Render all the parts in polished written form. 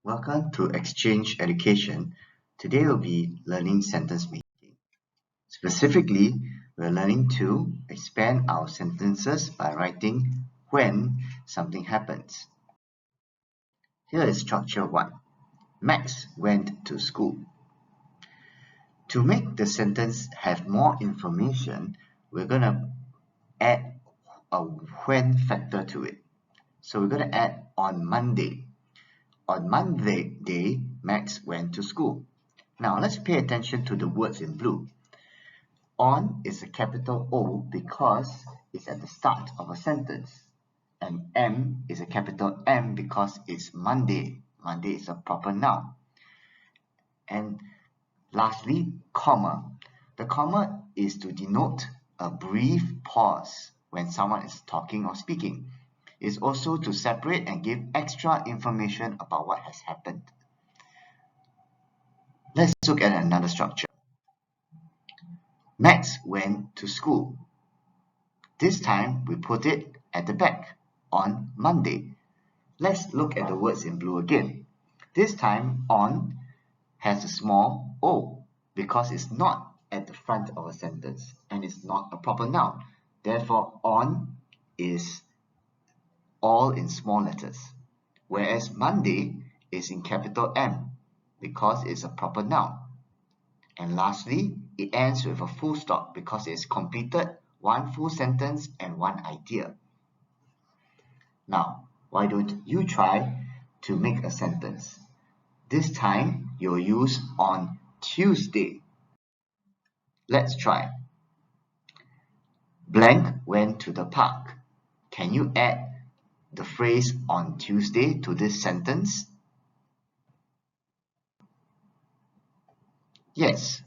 Welcome to Exchange Education. Today we'll be learning sentence making. Specifically, we're learning to expand our sentences by writing when something happens. Here is structure 1. Max went to school. To make the sentence have more information, we're going to add a when factor to it. So we're going to add on Monday. On Monday, Max went to school. Now let's pay attention to the words in blue. On is a capital O because it's at the start of a sentence. And M is a capital M because it's Monday. Monday is a proper noun. And lastly, comma. The comma is to denote a brief pause when someone is talking or speaking. It's also to separate and give extra information about what has happened. Let's look at another structure. Max went to school. This time we put it at the back, on Monday. Let's look at the words in blue again. This time on has a small o because it's not at the front of a sentence and it's not a proper noun. Therefore, on is all in small letters, whereas Monday is in capital M because it's a proper noun. And lastly, it ends with a full stop because it's completed one full sentence and one idea. Now, why don't you try to make a sentence? This time, you'll use on Tuesday. Let's try. Blank went to the park. Can you add the phrase on Tuesday to this sentence? Yes,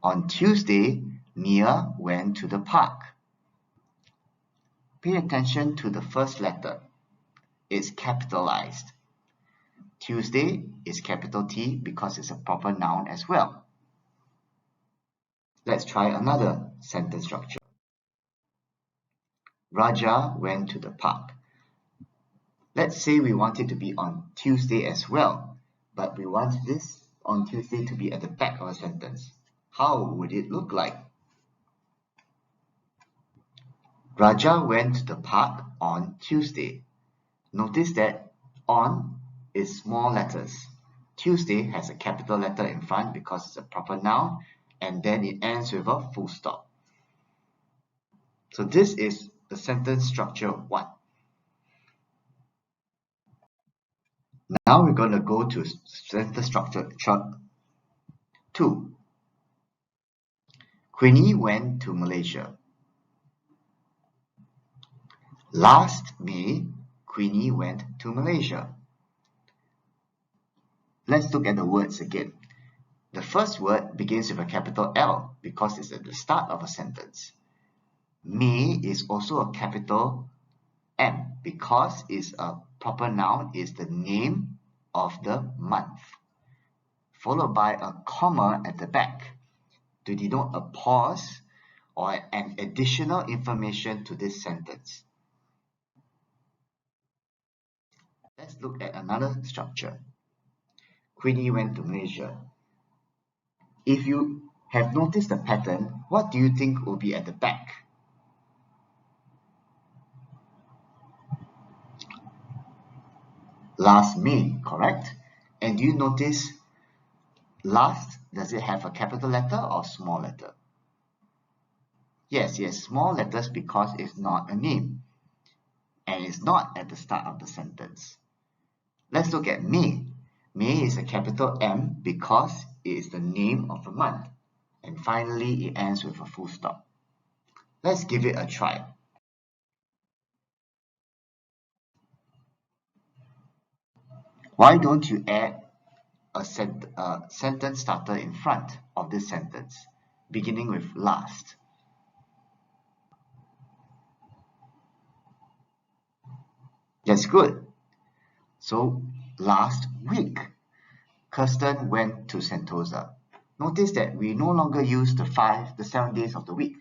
on Tuesday, Mia went to the park. Pay attention to the first letter. It's capitalized. Tuesday is capital T because it's a proper noun as well. Let's try another sentence structure. Raja went to the park. Let's say we want it to be on Tuesday as well, but we want this on Tuesday to be at the back of a sentence. How would it look like? Raja went to the park on Tuesday. Notice that on is small letters. Tuesday has a capital letter in front because it's a proper noun, and then it ends with a full stop. So this is the sentence structure 1. Now we're going to go to sentence structure 2. Queenie went to Malaysia. Last May, Queenie went to Malaysia. Let's look at the words again. The first word begins with a capital L because it's at the start of a sentence. May is also a capital M because it's a proper noun, is the name of the month, followed by a comma at the back to denote a pause or an additional information to this sentence. Let's look at another structure. Queenie went to Malaysia. If you have noticed the pattern, what do you think will be at the back? Last May, correct? And do you notice last, does it have a capital letter or small letter? Yes, small letters because it's not a name and it's not at the start of the sentence. Let's look at May. May is a capital M because it is the name of the month. And finally, it ends with a full stop. Let's give it a try. Why don't you add a sentence starter in front of this sentence, beginning with last? That's good. So, last week, Kirsten went to Sentosa. Notice that we no longer use the 7 days of the week.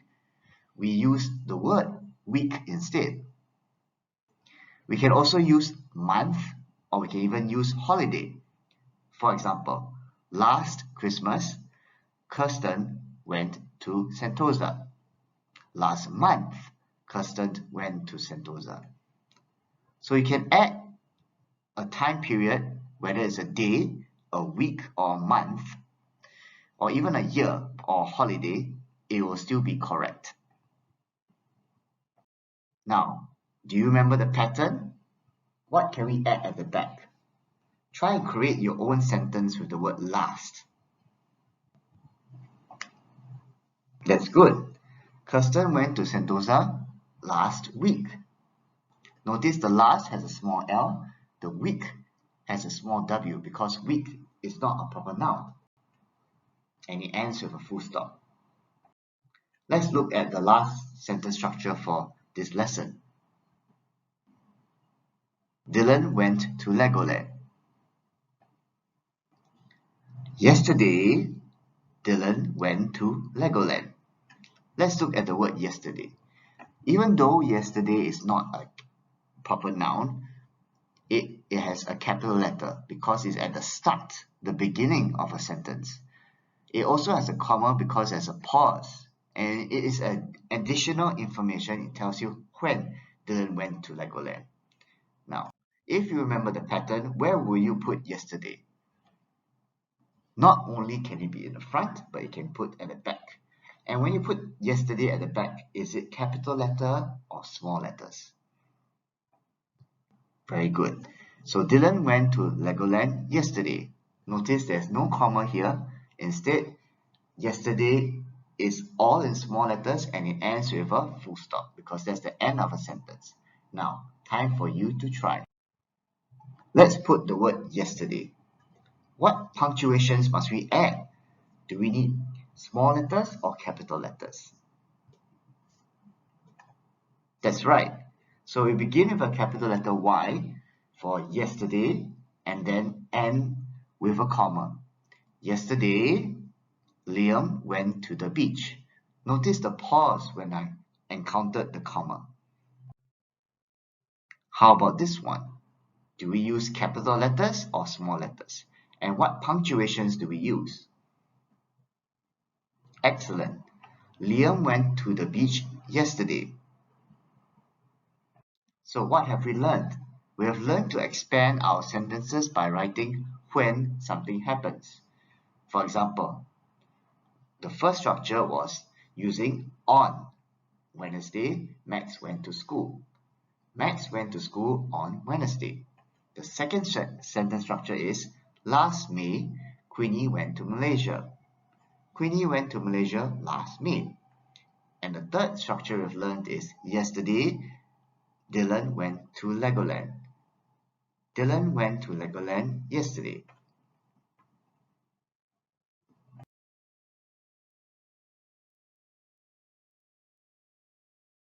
We use the word week instead. We can also use month, or we can even use holiday. For example, last Christmas, Kirsten went to Sentosa. Last month, Kirsten went to Sentosa. So you can add a time period, whether it's a day, a week, or a month, or even a year or holiday, it will still be correct. Now, do you remember the pattern? What can we add at the back? Try and create your own sentence with the word last. That's good. Kirsten went to Sentosa last week. Notice the last has a small L, the week has a small W because week is not a proper noun. And it ends with a full stop. Let's look at the last sentence structure for this lesson. Dylan went to Legoland. Yesterday, Dylan went to Legoland. Let's look at the word yesterday. Even though yesterday is not a proper noun, it has a capital letter because it's at the start, the beginning of a sentence. It also has a comma because there's a pause, and it is an additional information. It tells you when Dylan went to Legoland. Now, if you remember the pattern, where will you put yesterday? Not only can it be in the front, but you can put at the back. And when you put yesterday at the back, is it capital letter or small letters? Very good. So Dylan went to Legoland yesterday. Notice there's no comma here. Instead, yesterday is all in small letters and it ends with a full stop because that's the end of a sentence. Now, time for you to try. Let's put the word yesterday. What punctuations must we add? Do we need small letters or capital letters? That's right. So we begin with a capital letter Y for yesterday and then end with a comma. Yesterday, Liam went to the beach. Notice the pause when I encountered the comma. How about this one? Do we use capital letters or small letters? And what punctuations do we use? Excellent. Liam went to the beach yesterday. So what have we learned? We have learned to expand our sentences by writing when something happens. For example, the first structure was using on. Wednesday, Max went to school. Max went to school on Wednesday. The second sentence structure is last May, Queenie went to Malaysia. Queenie went to Malaysia last May. And the third structure we've learned is yesterday, Dylan went to Legoland. Dylan went to Legoland yesterday.